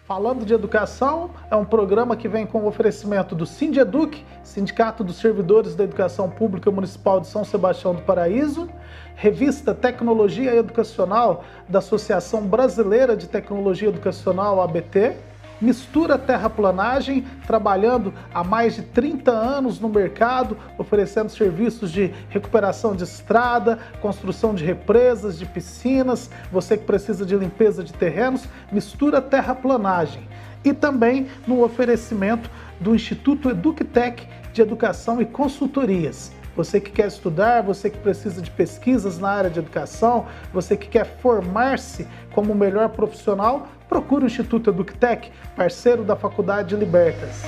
Falando de Educação é um programa que vem com o oferecimento do Sindeduc, Sindicato dos Servidores da Educação Pública Municipal de São Sebastião do Paraíso, revista Tecnologia Educacional da Associação Brasileira de Tecnologia Educacional, ABT, Mistura Terraplanagem, trabalhando há mais de 30 anos no mercado, oferecendo serviços de recuperação de estrada, construção de represas, de piscinas, você que precisa de limpeza de terrenos, Mistura Terraplanagem. E também no oferecimento do Instituto EducTech de Educação e Consultorias. Você que quer estudar, você que precisa de pesquisas na área de educação, você que quer formar-se como o melhor profissional, procure o Instituto EducTech, parceiro da Faculdade Libertas.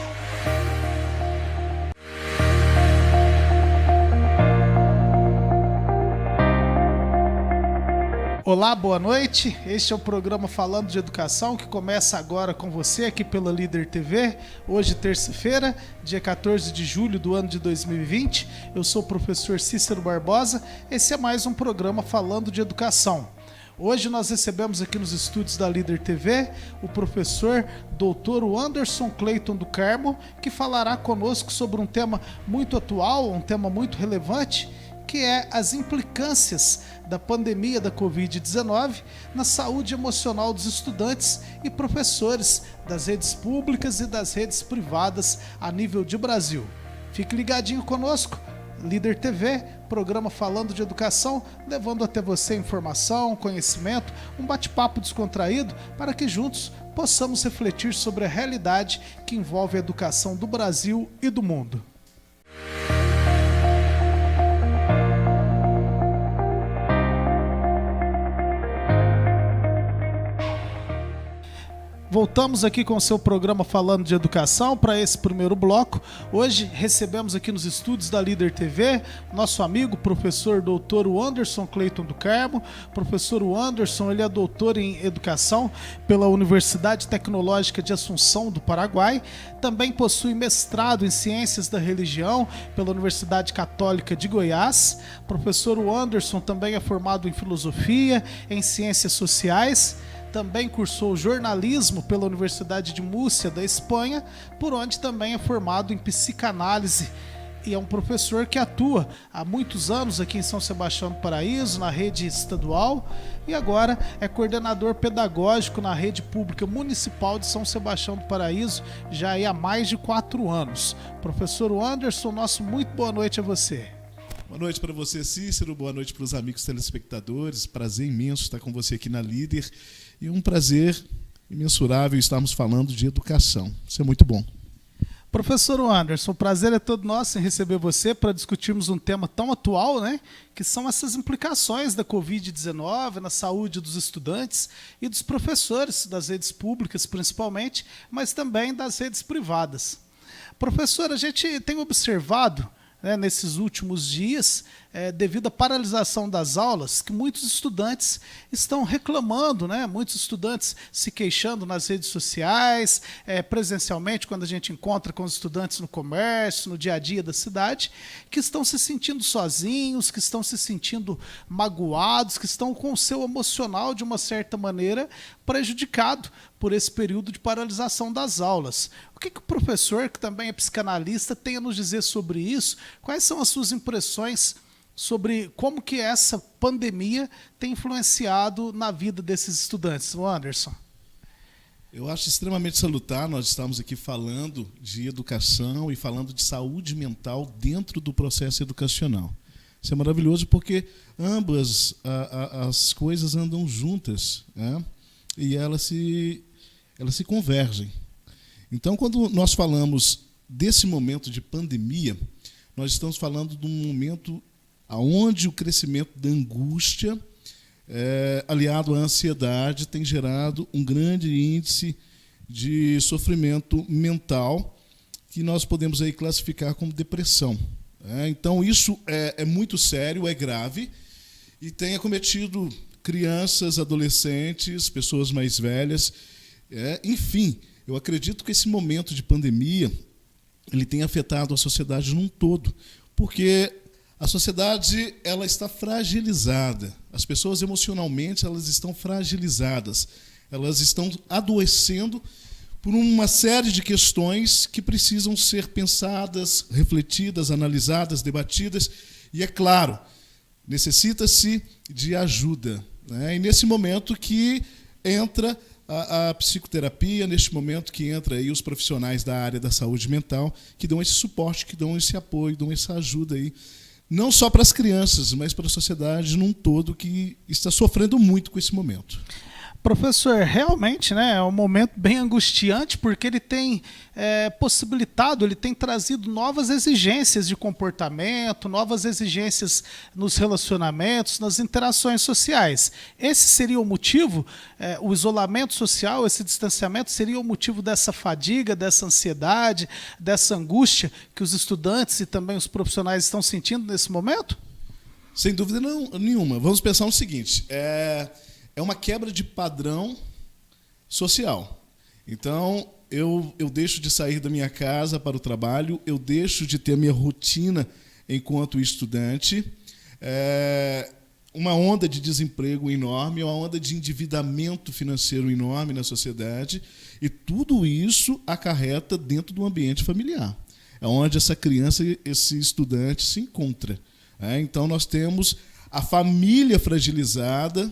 Olá, boa noite. Este é o programa Falando de Educação, que começa agora com você aqui pela Líder TV. Hoje, terça-feira, dia 14 de julho do ano de 2020. Eu sou o professor Cícero Barbosa. Esse é mais um programa Falando de Educação. Hoje nós recebemos aqui nos estúdios da Líder TV o professor Dr. Anderson Clayton do Carmo, que falará conosco sobre um tema muito atual, um tema muito relevante, que é as implicâncias da pandemia da Covid-19 na saúde emocional dos estudantes e professores das redes públicas e das redes privadas a nível de Brasil. Fique ligadinho conosco, Líder TV, programa Falando de Educação, levando até você informação, conhecimento, um bate-papo descontraído para que juntos possamos refletir sobre a realidade que envolve a educação do Brasil e do mundo. Voltamos aqui com o seu programa Falando de Educação para esse primeiro bloco. Hoje recebemos aqui nos estúdios da Líder TV nosso amigo, professor Dr. Anderson Clayton do Carmo. Professor Anderson, ele é doutor em Educação pela Universidade Tecnológica de Assunção do Paraguai. Também possui mestrado em Ciências da Religião pela Universidade Católica de Goiás. Professor Anderson também é formado em Filosofia, em Ciências Sociais. Também cursou jornalismo pela Universidade de Múrcia, da Espanha, por onde também é formado em psicanálise. E é um professor que atua há muitos anos aqui em São Sebastião do Paraíso, na rede estadual, e agora é coordenador pedagógico na rede pública municipal de São Sebastião do Paraíso, já há mais de 4 anos. Professor Anderson, nosso muito boa noite a você. Boa noite para você, Cícero. Boa noite para os amigos telespectadores. Prazer imenso estar com você aqui na Líder. E um prazer imensurável estarmos falando de educação. Isso é muito bom. Professor Anderson, o prazer é todo nosso em receber você para discutirmos um tema tão atual, né? Que são essas implicações da Covid-19 na saúde dos estudantes e dos professores das redes públicas, principalmente, mas também das redes privadas. Professor, a gente tem observado, né, nesses últimos dias, devido à paralisação das aulas, que muitos estudantes estão reclamando, né? Muitos estudantes se queixando nas redes sociais, presencialmente, quando a gente encontra com os estudantes no comércio, no dia a dia da cidade, que estão se sentindo sozinhos, que estão se sentindo magoados, que estão com o seu emocional, de uma certa maneira, prejudicado por esse período de paralisação das aulas. O que o professor, que também é psicanalista, tem a nos dizer sobre isso? Quais são as suas impressões sobre como que essa pandemia tem influenciado na vida desses estudantes? Anderson. Eu acho extremamente salutar nós estamos aqui falando de educação e falando de saúde mental dentro do processo educacional. Isso é maravilhoso porque ambas as coisas andam juntas, né? E elas se convergem. Então, quando nós falamos desse momento de pandemia, nós estamos falando de um momento onde o crescimento da angústia, aliado à ansiedade, tem gerado um grande índice de sofrimento mental, que nós podemos aí classificar como depressão. Então, isso é muito sério, é grave, e tem acometido crianças, adolescentes, pessoas mais velhas. Enfim, eu acredito que esse momento de pandemia ele tem afetado a sociedade num todo, porque a sociedade ela está fragilizada. As pessoas emocionalmente elas estão fragilizadas. Elas estão adoecendo por uma série de questões que precisam ser pensadas, refletidas, analisadas, debatidas, e, é claro, necessita-se de ajuda, né? E nesse momento que entra a psicoterapia, neste momento que entra aí os profissionais da área da saúde mental, que dão esse suporte, que dão esse apoio, dão essa ajuda aí, não só para as crianças, mas para a sociedade num todo que está sofrendo muito com esse momento. Professor, realmente, né, é um momento bem angustiante, porque ele tem possibilitado, ele tem trazido novas exigências de comportamento, novas exigências nos relacionamentos, nas interações sociais. Esse seria o motivo, o isolamento social, esse distanciamento seria o motivo dessa fadiga, dessa ansiedade, dessa angústia que os estudantes e também os profissionais estão sentindo nesse momento? Sem dúvida nenhuma. Vamos pensar no seguinte, é uma quebra de padrão social. Então, eu deixo de sair da minha casa para o trabalho, eu deixo de ter a minha rotina enquanto estudante, uma onda de desemprego enorme, uma onda de endividamento financeiro enorme na sociedade, e tudo isso acarreta dentro do ambiente familiar, é onde essa criança, esse estudante se encontra. Então, nós temos a família fragilizada,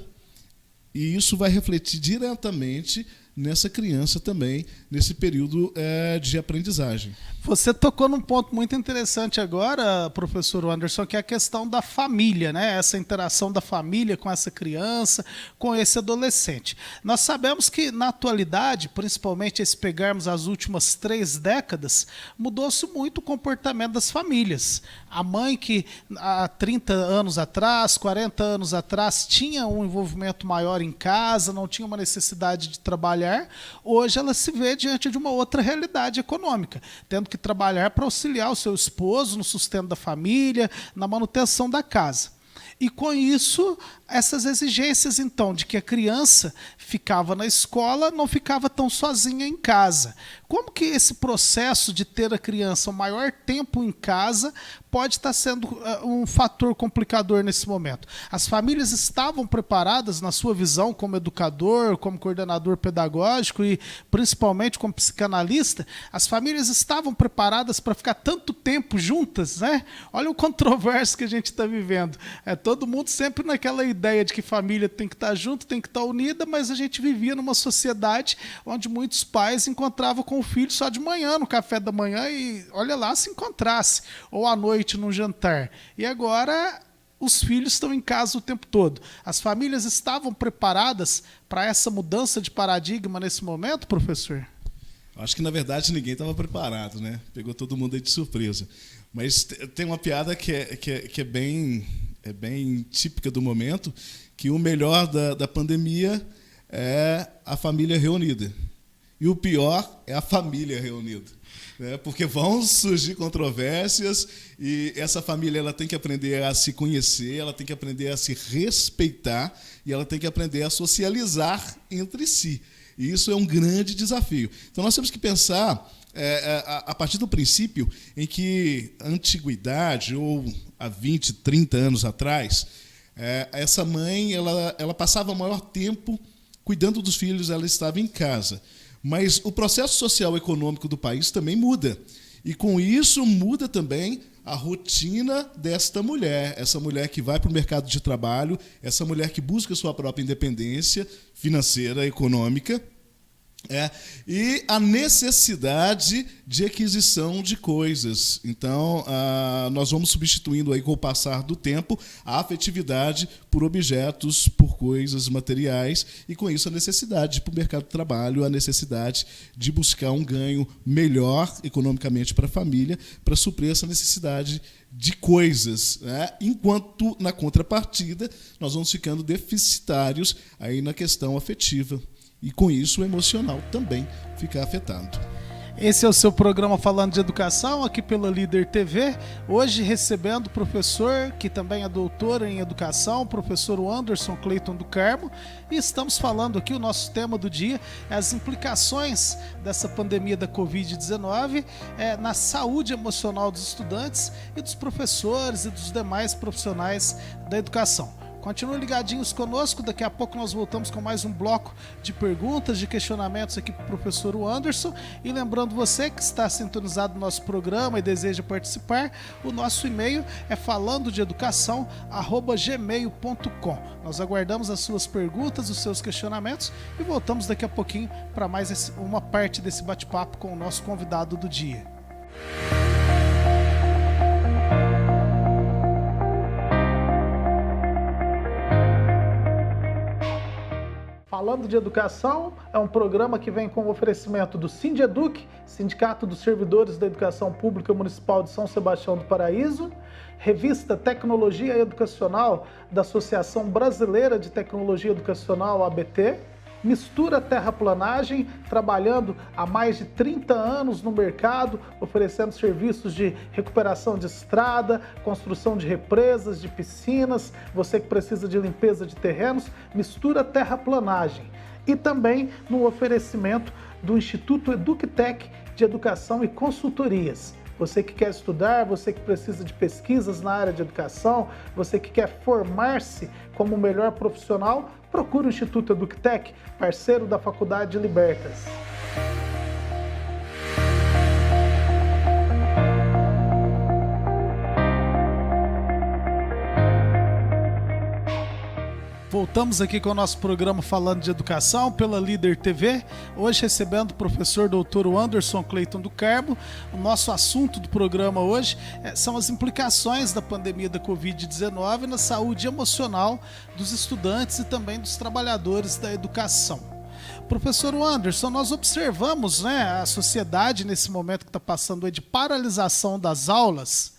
e isso vai refletir diretamente nessa criança também, nesse período de aprendizagem. Você tocou num ponto muito interessante agora, professor Anderson, que é a questão da família, né? Essa interação da família com essa criança, com esse adolescente. Nós sabemos que, na atualidade, principalmente se pegarmos as últimas 3 décadas, mudou-se muito o comportamento das famílias. A mãe que há 30 anos atrás, 40 anos atrás, tinha um envolvimento maior em casa, não tinha uma necessidade de trabalhar, hoje ela se vê diante de uma outra realidade econômica, tendo que trabalhar para auxiliar o seu esposo no sustento da família, na manutenção da casa. E com isso, essas exigências, então, de que a criança ficava na escola, não ficava tão sozinha em casa. Como que esse processo de ter a criança o maior tempo em casa pode estar sendo um fator complicador nesse momento? As famílias estavam preparadas, na sua visão, como educador, como coordenador pedagógico e principalmente como psicanalista, as famílias estavam preparadas para ficar tanto tempo juntas, né? Olha o controverso que a gente está vivendo. Todo mundo sempre naquela ideia de que família tem que estar junto, tem que estar unida, mas a gente vivia numa sociedade onde muitos pais encontravam com o filho só de manhã, no café da manhã, e olha lá, se encontrasse, ou à noite num jantar. E agora os filhos estão em casa o tempo todo. As famílias estavam preparadas para essa mudança de paradigma nesse momento, professor? Acho que, na verdade, ninguém estava preparado, né? Pegou todo mundo aí de surpresa. Mas tem uma piada que é bem típica do momento, que o melhor da pandemia é a família reunida. E o pior é a família reunida, né? Porque vão surgir controvérsias e essa família ela tem que aprender a se conhecer, ela tem que aprender a se respeitar e ela tem que aprender a socializar entre si. E isso é um grande desafio. Então, nós temos que pensar a partir do princípio em que a antiguidade, ou há 20, 30 anos atrás, essa mãe ela passava o maior tempo cuidando dos filhos, ela estava em casa. Mas o processo social e econômico do país também muda. E, com isso, muda também a rotina desta mulher. Essa mulher que vai para o mercado de trabalho, essa mulher que busca sua própria independência financeira, econômica, e a necessidade de aquisição de coisas. Então, nós vamos substituindo aí, com o passar do tempo, a afetividade por objetos, por coisas materiais, e com isso a necessidade de ir para o mercado de trabalho, a necessidade de buscar um ganho melhor economicamente para a família, para suprir essa necessidade de coisas, né? Enquanto, na contrapartida, nós vamos ficando deficitários aí na questão afetiva. E, com isso, o emocional também fica afetado. Esse é o seu programa Falando de Educação, aqui pela Líder TV. Hoje recebendo o professor, que também é doutor em educação, o professor Anderson Cleiton do Carmo. E estamos falando aqui, o nosso tema do dia é as implicações dessa pandemia da Covid-19 na saúde emocional dos estudantes e dos professores e dos demais profissionais da educação. Continuem ligadinhos conosco, daqui a pouco nós voltamos com mais um bloco de perguntas, de questionamentos aqui para o professor Anderson. E lembrando você que está sintonizado no nosso programa e deseja participar, o nosso e-mail é falandodeeducação@gmail.com. Nós aguardamos as suas perguntas, os seus questionamentos e voltamos daqui a pouquinho para mais uma parte desse bate-papo com o nosso convidado do dia. Falando de Educação é um programa que vem com o oferecimento do Sindeduc, Sindicato dos Servidores da Educação Pública Municipal de São Sebastião do Paraíso, revista Tecnologia Educacional da Associação Brasileira de Tecnologia Educacional, ABT, Mistura Terraplanagem, trabalhando há mais de 30 anos no mercado, oferecendo serviços de recuperação de estrada, construção de represas, de piscinas, você que precisa de limpeza de terrenos, Mistura Terraplanagem. E também no oferecimento do Instituto EducTech de Educação e Consultorias. Você que quer estudar, você que precisa de pesquisas na área de educação, você que quer formar-se como o melhor profissional, procure o Instituto EducTech, parceiro da Faculdade Libertas. Voltamos aqui com o nosso programa Falando de Educação pela Líder TV, hoje recebendo o professor doutor Anderson Cleiton do Carmo. O nosso assunto do programa hoje são as implicações da pandemia da Covid-19 na saúde emocional dos estudantes e também dos trabalhadores da educação. Professor Anderson, nós observamos, a sociedade nesse momento que está passando de paralisação das aulas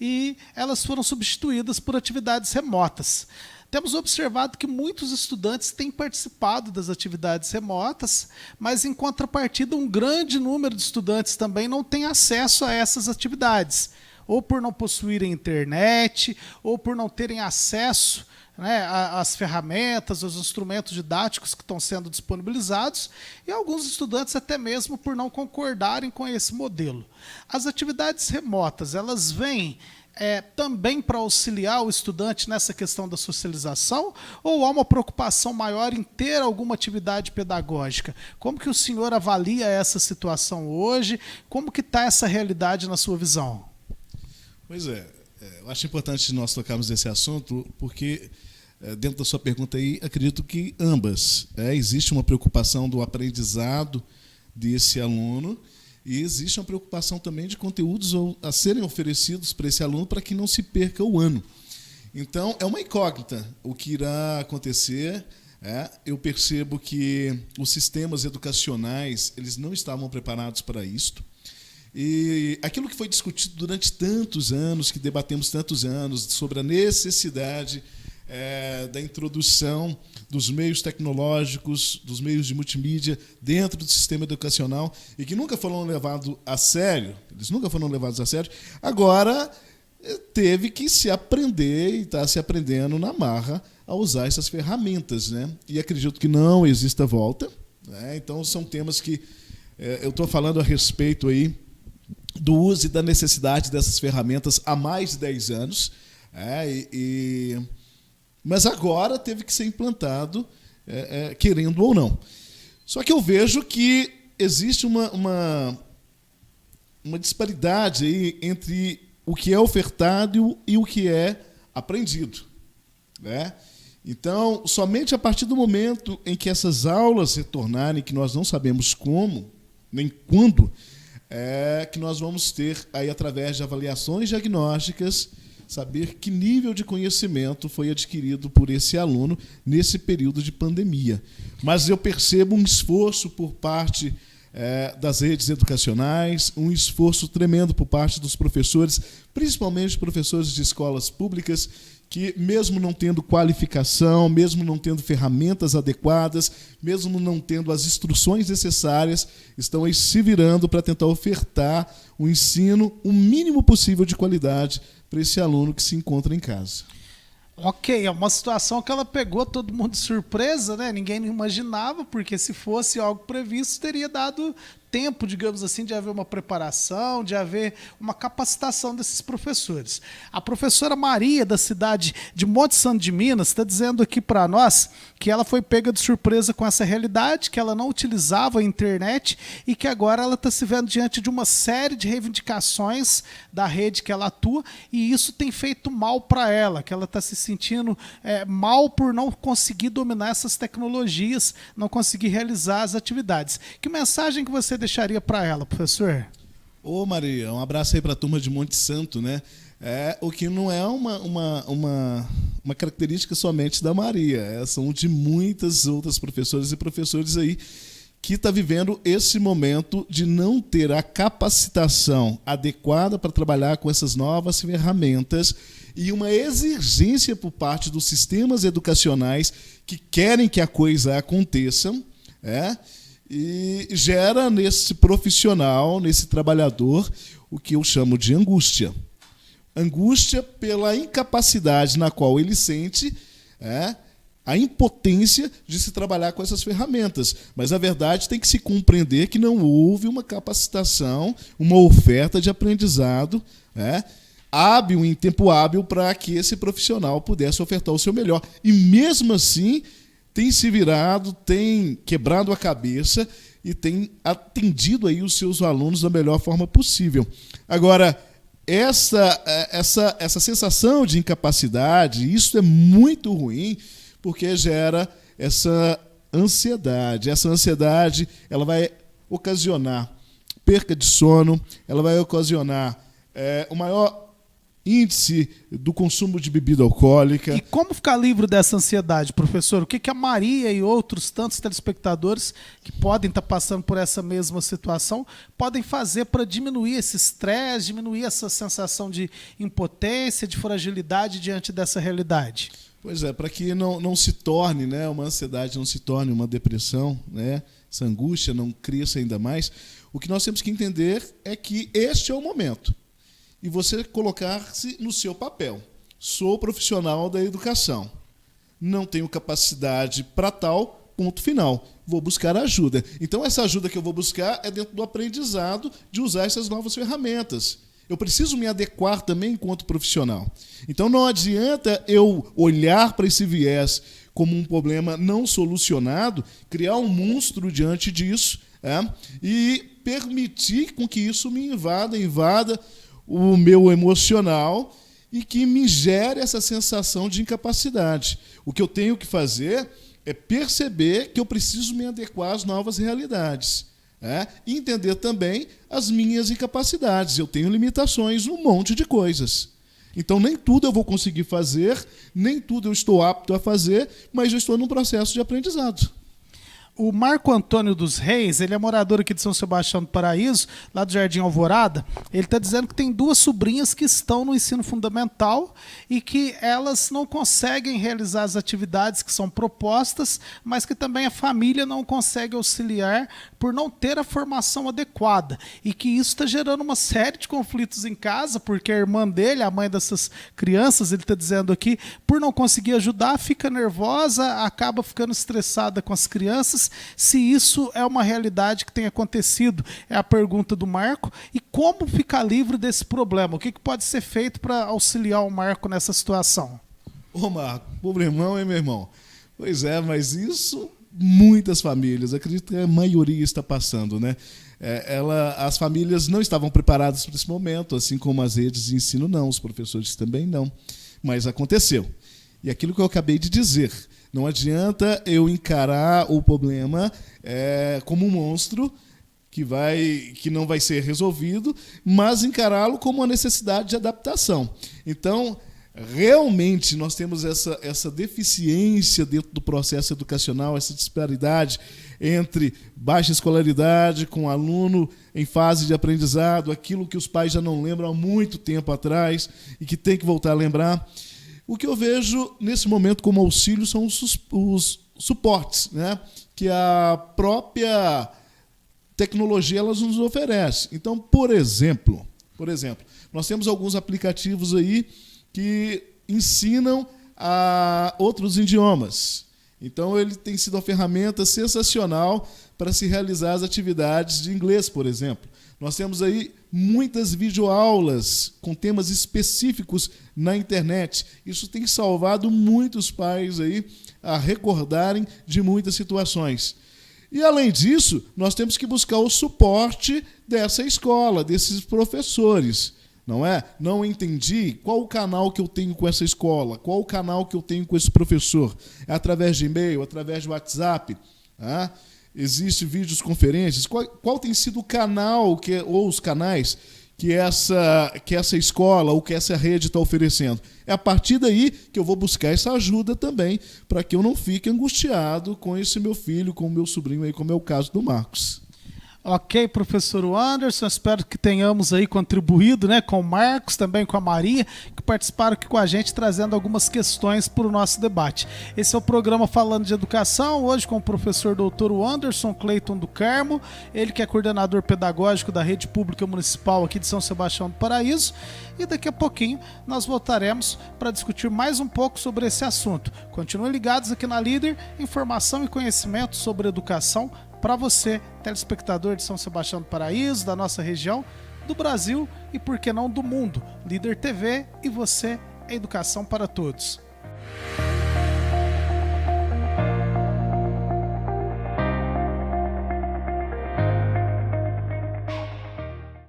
e elas foram substituídas por atividades remotas. Temos observado que muitos estudantes têm participado das atividades remotas, mas em contrapartida um grande número de estudantes também não tem acesso a essas atividades, ou por não possuírem internet, ou por não terem acesso às ferramentas, aos instrumentos didáticos que estão sendo disponibilizados, e alguns estudantes até mesmo por não concordarem com esse modelo. As atividades remotas, elas vêm também para auxiliar o estudante nessa questão da socialização, ou há uma preocupação maior em ter alguma atividade pedagógica? Como que o senhor avalia essa situação hoje? Como que está essa realidade na sua visão? Pois eu acho importante nós tocarmos nesse assunto, porque dentro da sua pergunta aí, acredito que ambas. Existe uma preocupação do aprendizado desse aluno, e existe uma preocupação também de conteúdos a serem oferecidos para esse aluno para que não se perca o ano. Então, é uma incógnita o que irá acontecer. Eu percebo que os sistemas educacionais eles não estavam preparados para isto. E aquilo que foi discutido durante tantos anos, que debatemos tantos anos, sobre a necessidade da introdução dos meios tecnológicos, dos meios de multimídia dentro do sistema educacional e que nunca foram levados a sério, agora teve que se aprender e está se aprendendo na marra a usar essas ferramentas, E acredito que não exista volta, Então são temas que eu estou falando a respeito aí do uso e da necessidade dessas ferramentas há mais de 10 anos, mas agora teve que ser implantado, querendo ou não. Só que eu vejo que existe uma disparidade aí entre o que é ofertado e o que é aprendido. Então, somente a partir do momento em que essas aulas retornarem, que nós não sabemos como, nem quando, que nós vamos ter, aí, através de avaliações diagnósticas, saber que nível de conhecimento foi adquirido por esse aluno nesse período de pandemia. Mas eu percebo um esforço por parte das redes educacionais, um esforço tremendo por parte dos professores, principalmente professores de escolas públicas, que mesmo não tendo qualificação, mesmo não tendo ferramentas adequadas, mesmo não tendo as instruções necessárias, estão aí se virando para tentar ofertar um ensino o mínimo possível de qualidade para esse aluno que se encontra em casa. Ok, é uma situação que ela pegou todo mundo de surpresa, Ninguém não imaginava, porque se fosse algo previsto, teria dado tempo, digamos assim, de haver uma preparação, de haver uma capacitação desses professores. A professora Maria, da cidade de Monte Santo de Minas, está dizendo aqui para nós que ela foi pega de surpresa com essa realidade, que ela não utilizava a internet e que agora ela está se vendo diante de uma série de reivindicações da rede que ela atua, e isso tem feito mal para ela, que ela está se sentindo mal por não conseguir dominar essas tecnologias, não conseguir realizar as atividades. Que mensagem que você deixaria para ela, professor? Ô Maria, um abraço aí para a turma de Monte Santo, né? O que não é uma característica somente da Maria, são de muitas outras professoras e professores aí que está vivendo esse momento de não ter a capacitação adequada para trabalhar com essas novas ferramentas e uma exigência por parte dos sistemas educacionais que querem que a coisa aconteça, e gera nesse profissional, nesse trabalhador, o que eu chamo de angústia. Angústia pela incapacidade na qual ele sente a impotência de se trabalhar com essas ferramentas. Mas, na verdade, tem que se compreender que não houve uma capacitação, uma oferta de aprendizado hábil, em tempo hábil, para que esse profissional pudesse ofertar o seu melhor. E, mesmo assim, tem se virado, tem quebrado a cabeça e tem atendido aí os seus alunos da melhor forma possível. Agora, essa sensação de incapacidade, isso é muito ruim, porque gera essa ansiedade. Essa ansiedade ela vai ocasionar perca de sono, ela vai ocasionar o maior índice do consumo de bebida alcoólica. E como ficar livre dessa ansiedade, professor? O que a Maria e outros tantos telespectadores que podem estar passando por essa mesma situação podem fazer para diminuir esse estresse, diminuir essa sensação de impotência, de fragilidade diante dessa realidade? Pois é, para que não se torne, uma ansiedade, não se torne uma depressão, essa angústia não cresça ainda mais, o que nós temos que entender é que este é o momento. E você colocar-se no seu papel. Sou profissional da educação. Não tenho capacidade para tal, ponto final. Vou buscar ajuda. Então, essa ajuda que eu vou buscar é dentro do aprendizado de usar essas novas ferramentas. Eu preciso me adequar também enquanto profissional. Então, não adianta eu olhar para esse viés como um problema não solucionado, criar um monstro diante disso, e permitir com que isso me invada o meu emocional e que me gere essa sensação de incapacidade. O que eu tenho que fazer é perceber que eu preciso me adequar às novas realidades. E entender também as minhas incapacidades. Eu tenho limitações num monte de coisas. Então, nem tudo eu vou conseguir fazer, nem tudo eu estou apto a fazer, mas eu estou num processo de aprendizado. O Marco Antônio dos Reis, ele é morador aqui de São Sebastião do Paraíso, lá do Jardim Alvorada. Ele está dizendo que tem 2 sobrinhas que estão no ensino fundamental e que elas não conseguem realizar as atividades que são propostas, mas que também a família não consegue auxiliar por não ter a formação adequada. E que isso está gerando uma série de conflitos em casa, porque a irmã dele, a mãe dessas crianças, ele está dizendo aqui, por não conseguir ajudar, fica nervosa, acaba ficando estressada com as crianças. Se isso é uma realidade que tem acontecido, é a pergunta do Marco. E como ficar livre desse problema? O que pode ser feito para auxiliar o Marco nessa situação? Ô Marco, problemão, hein, meu irmão? Pois é, mas isso muitas famílias, acredito que a maioria está passando, né? As famílias não estavam preparadas para esse momento, assim como as redes de ensino não, os professores também não, mas aconteceu. E aquilo que eu acabei de dizer, não adianta eu encarar o problema como um monstro que não vai ser resolvido, mas encará-lo como uma necessidade de adaptação. Então, realmente, nós temos essa deficiência dentro do processo educacional, essa disparidade entre baixa escolaridade com aluno em fase de aprendizado, aquilo que os pais já não lembram há muito tempo atrás e que tem que voltar a lembrar. O que eu vejo nesse momento como auxílio são os suportes, que a própria tecnologia ela nos oferece. Então, por exemplo, nós temos alguns aplicativos aí que ensinam a outros idiomas. Então, ele tem sido uma ferramenta sensacional para se realizar as atividades de inglês, por exemplo. Nós temos aí muitas videoaulas com temas específicos na internet. Isso tem salvado muitos pais aí a recordarem de muitas situações. E, além disso, nós temos que buscar o suporte dessa escola, desses professores. Não é? Não entendi qual o canal que eu tenho com essa escola, qual o canal que eu tenho com esse professor. É através de e-mail, através de WhatsApp? Existem videoconferências? Qual tem sido o canal ou os canais que essa escola ou que essa rede está oferecendo? É a partir daí que eu vou buscar essa ajuda também, para que eu não fique angustiado com esse meu filho, com o meu sobrinho, aí, como é o caso do Marcos. Ok, professor Anderson, espero que tenhamos aí contribuído, né, com o Marcos, também com a Maria, que participaram aqui com a gente, trazendo algumas questões para o nosso debate. Esse é o programa Falando de Educação, hoje com o professor doutor Anderson Cleiton do Carmo, ele que é coordenador pedagógico da Rede Pública Municipal aqui de São Sebastião do Paraíso, e daqui a pouquinho nós voltaremos para discutir mais um pouco sobre esse assunto. Continuem ligados aqui na Líder, informação e conhecimento sobre educação para você, telespectador de São Sebastião do Paraíso, da nossa região, do Brasil e, por que não, do mundo. Líder TV e você, é educação para todos.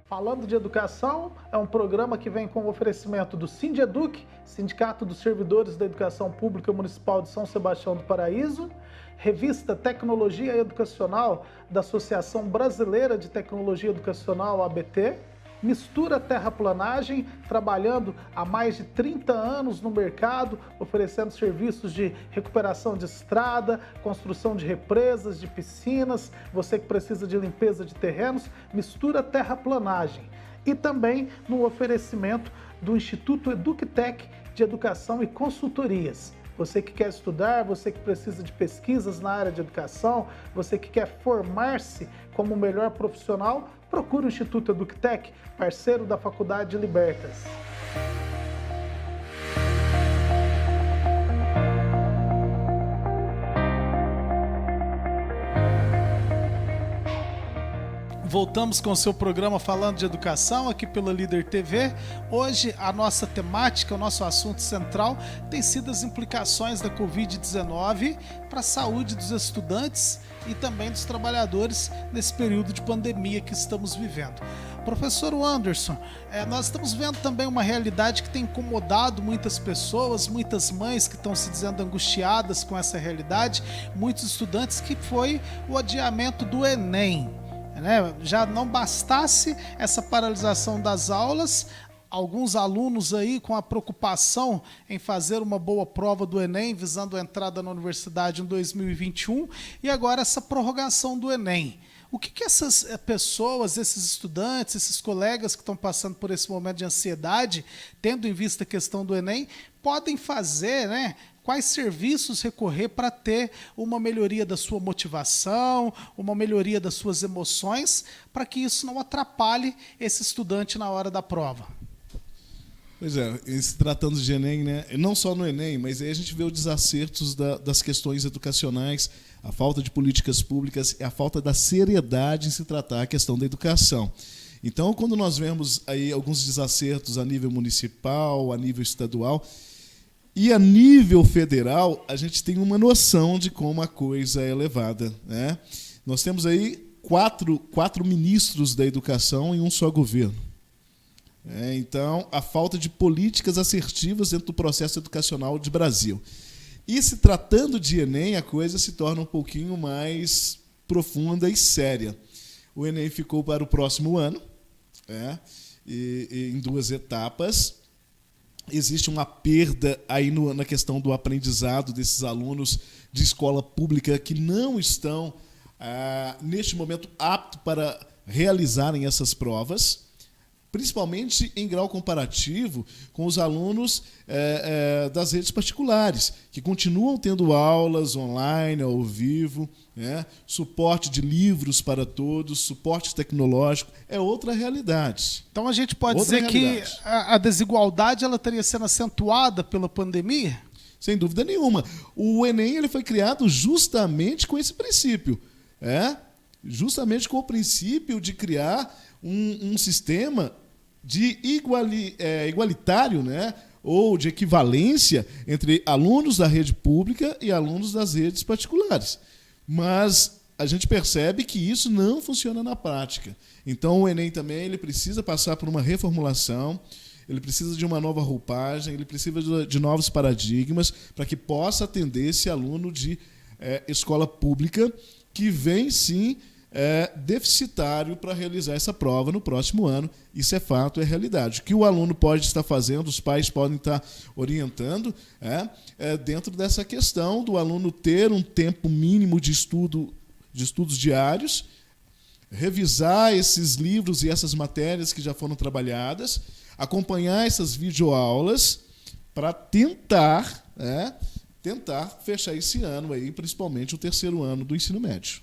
Falando de Educação é um programa que vem com o oferecimento do Sindeduc, Sindicato dos Servidores da Educação Pública Municipal de São Sebastião do Paraíso, Revista Tecnologia Educacional da Associação Brasileira de Tecnologia Educacional, ABT, Mistura Terraplanagem, trabalhando há mais de 30 anos no mercado, oferecendo serviços de recuperação de estrada, construção de represas, de piscinas, você que precisa de limpeza de terrenos, Mistura Terraplanagem. E também no oferecimento do Instituto EducTech de Educação e Consultorias. Você que quer estudar, você que precisa de pesquisas na área de educação, você que quer formar-se como o melhor profissional, procure o Instituto EducTech, parceiro da Faculdade de Libertas. Voltamos com o seu programa Falando de Educação, aqui pela Líder TV. Hoje a nossa temática, o nosso assunto central tem sido as implicações da Covid-19 para a saúde dos estudantes e também dos trabalhadores nesse período de pandemia que estamos vivendo. Professor Anderson, nós estamos vendo também uma realidade que tem incomodado muitas pessoas, muitas mães que estão se dizendo angustiadas com essa realidade, muitos estudantes, que foi o adiamento do Enem. Já não bastasse essa paralisação das aulas, alguns alunos aí com a preocupação em fazer uma boa prova do Enem, visando a entrada na universidade em 2021, e agora essa prorrogação do Enem. O que essas pessoas, esses estudantes, esses colegas que estão passando por esse momento de ansiedade, tendo em vista a questão do Enem, podem fazer, né? Quais serviços recorrer para ter uma melhoria da sua motivação, uma melhoria das suas emoções, para que isso não atrapalhe esse estudante na hora da prova? Pois é, se tratando de Enem, né? Não só no Enem, mas aí a gente vê os desacertos das questões educacionais, a falta de políticas públicas e a falta da seriedade em se tratar a questão da educação. Então, quando nós vemos aí alguns desacertos a nível municipal, a nível estadual, e a nível federal, a gente tem uma noção de como a coisa é levada, né? Nós temos aí quatro ministros da educação em um só governo. Então, a falta de políticas assertivas dentro do processo educacional de Brasil. E se tratando de Enem, a coisa se torna um pouquinho mais profunda e séria. O Enem ficou para o próximo ano, e em 2 etapas. Existe uma perda aí na questão do aprendizado desses alunos de escola pública que não estão, neste momento, aptos para realizarem essas provas, principalmente em grau comparativo com os alunos das redes particulares, que continuam tendo aulas online, ao vivo, suporte de livros para todos, suporte tecnológico, é outra realidade. Então a gente pode dizer que a desigualdade ela teria sendo acentuada pela pandemia? sem dúvida nenhuma. O Enem ele foi criado justamente com esse princípio, justamente com o princípio de criar um sistema de igualitário, né? Ou de equivalência entre alunos da rede pública e alunos das redes particulares. Mas a gente percebe que isso não funciona na prática. Então, o Enem também ele precisa passar por uma reformulação, ele precisa de uma nova roupagem, ele precisa de novos paradigmas para que possa atender esse aluno de escola pública que vem, sim, deficitário para realizar essa prova no próximo ano. Isso é fato, é realidade. O que o aluno pode estar fazendo, os pais podem estar orientando, dentro dessa questão do aluno ter um tempo mínimo de estudos diários, revisar esses livros e essas matérias que já foram trabalhadas, acompanhar essas videoaulas para tentar fechar esse ano, aí, principalmente o terceiro ano do ensino médio.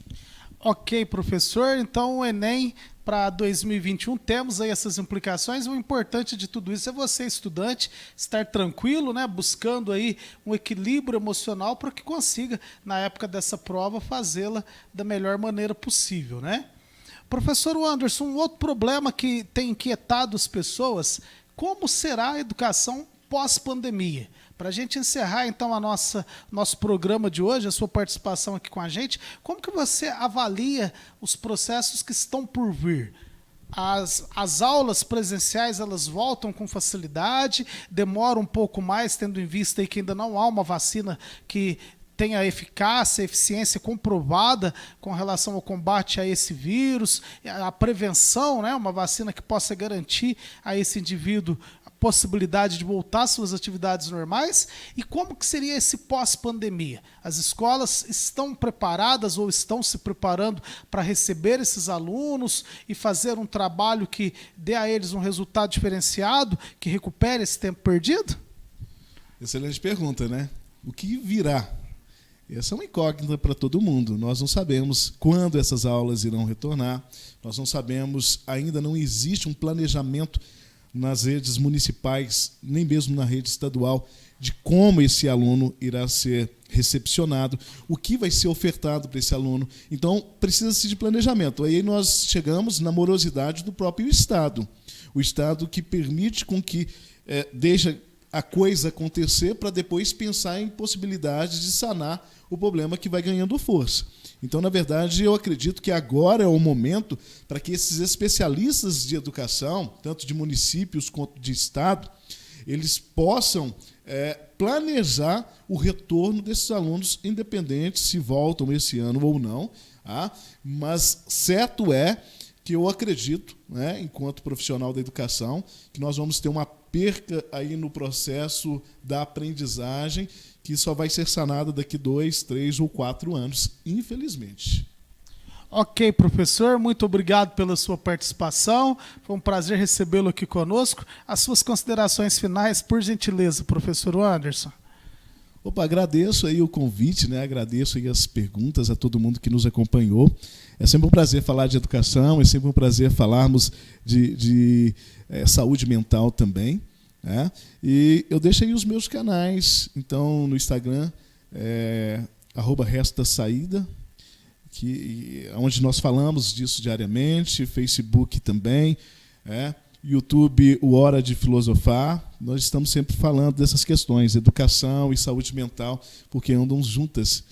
Ok, professor. Então, o Enem para 2021, temos aí essas implicações. O importante de tudo isso é você, estudante, estar tranquilo, né, buscando aí um equilíbrio emocional para que consiga, na época dessa prova, fazê-la da melhor maneira possível, né? Professor Anderson, um outro problema que tem inquietado as pessoas, como será a educação pós-pandemia? Para a gente encerrar, então, nosso programa de hoje, a sua participação aqui com a gente, como que você avalia os processos que estão por vir? As aulas presenciais, elas voltam com facilidade, demoram um pouco mais, tendo em vista aí que ainda não há uma vacina que tenha a eficácia, a eficiência comprovada com relação ao combate a esse vírus, a prevenção, né, uma vacina que possa garantir a esse indivíduo possibilidade de voltar às suas atividades normais. E como que seria esse pós-pandemia? As escolas estão preparadas ou estão se preparando para receber esses alunos e fazer um trabalho que dê a eles um resultado diferenciado, que recupere esse tempo perdido? Excelente pergunta, né? O que virá? Essa é uma incógnita para todo mundo. Nós não sabemos quando essas aulas irão retornar, nós não sabemos, ainda não existe um planejamento nas redes municipais, nem mesmo na rede estadual, de como esse aluno irá ser recepcionado, o que vai ser ofertado para esse aluno. Então, precisa-se de planejamento. Aí nós chegamos na morosidade do próprio Estado. O Estado que permite com que deixe a coisa acontecer para depois pensar em possibilidades de sanar o problema que vai ganhando força. Então, na verdade, eu acredito que agora é o momento para que esses especialistas de educação, tanto de municípios quanto de Estado, eles possam planejar o retorno desses alunos, independente se voltam esse ano ou não. Mas certo é que eu acredito, né, enquanto profissional da educação, que nós vamos ter uma perca aí no processo da aprendizagem, que só vai ser sanada daqui 2, 3 ou 4 anos, infelizmente. Ok, professor, muito obrigado pela sua participação. Foi um prazer recebê-lo aqui conosco. As suas considerações finais, por gentileza, professor Anderson. Agradeço aí o convite, né? Agradeço aí as perguntas a todo mundo que nos acompanhou. É sempre um prazer falar de educação, é sempre um prazer falarmos de saúde mental também, né? E eu deixo aí os meus canais, então no Instagram, @restasaída, onde nós falamos disso diariamente, Facebook também, YouTube, o Hora de Filosofar. Nós estamos sempre falando dessas questões, educação e saúde mental, porque andam juntas.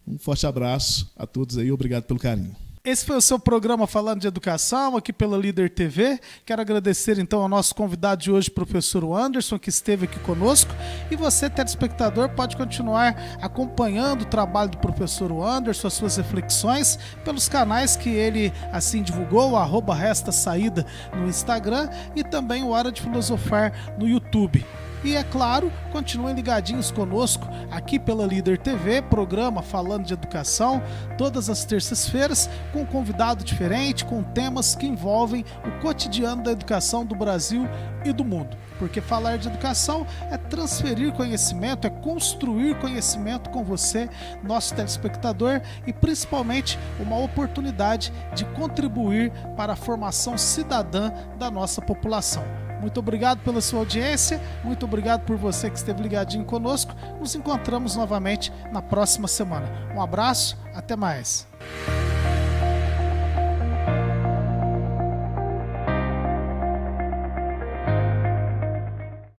Um forte abraço a todos aí, obrigado pelo carinho. Esse foi o seu programa Falando de Educação, aqui pela Líder TV. Quero agradecer, então, ao nosso convidado de hoje, professor Anderson, que esteve aqui conosco. E você, telespectador, pode continuar acompanhando o trabalho do professor Anderson, as suas reflexões, pelos canais que ele assim divulgou, o @restasaída no Instagram e também o Hora de Filosofar no YouTube. E, é claro, continuem ligadinhos conosco aqui pela Líder TV, programa Falando de Educação, todas as terças-feiras, com um convidado diferente, com temas que envolvem o cotidiano da educação do Brasil e do mundo. Porque falar de educação é transferir conhecimento, é construir conhecimento com você, nosso telespectador, e principalmente uma oportunidade de contribuir para a formação cidadã da nossa população. Muito obrigado pela sua audiência, muito obrigado por você que esteve ligadinho conosco. Nos encontramos novamente na próxima semana. Um abraço, até mais.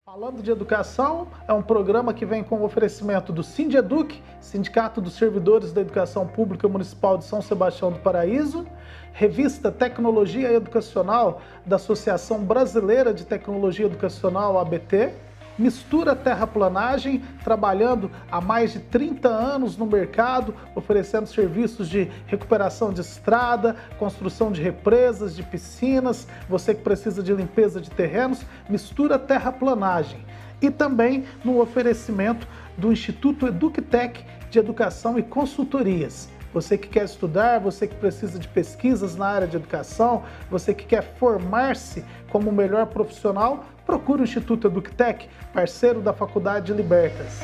Falando de Educação é um programa que vem com o oferecimento do Sindeduc, Sindicato dos Servidores da Educação Pública Municipal de São Sebastião do Paraíso, revista Tecnologia Educacional da Associação Brasileira de Tecnologia Educacional, ABT, Mistura Terraplanagem, trabalhando há mais de 30 anos no mercado, oferecendo serviços de recuperação de estrada, construção de represas, de piscinas, você que precisa de limpeza de terrenos, Mistura Terraplanagem. E também no oferecimento do Instituto EducTech de Educação e Consultorias. Você que quer estudar, você que precisa de pesquisas na área de educação, você que quer formar-se como o melhor profissional, procure o Instituto EducTech, parceiro da Faculdade Libertas.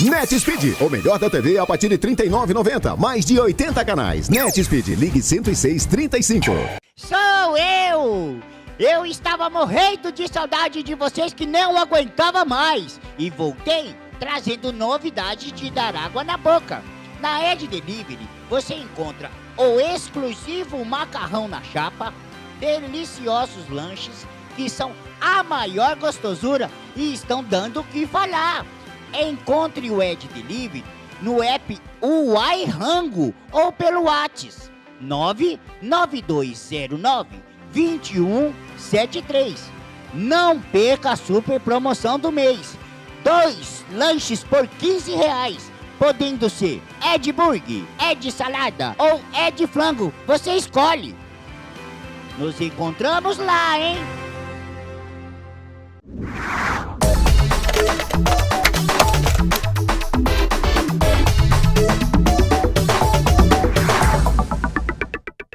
NetSpeed, o melhor da TV a partir de R$ 39,90. Mais de 80 canais. NetSpeed, ligue 10635. Sou eu! Eu estava morrendo de saudade de vocês que não aguentava mais. E voltei trazendo novidade de dar água na boca. Na Ed Delivery você encontra o exclusivo macarrão na chapa, deliciosos lanches que são a maior gostosura e estão dando o que falar. Encontre o Ed Delivery no app Uai Rango ou pelo WhatsApp 99209-2173. Não perca a super promoção do mês. 2 lanches por R$15, podendo ser Ed Burger, Ed Salada ou Ed Flango. Você escolhe. Nos encontramos lá, hein?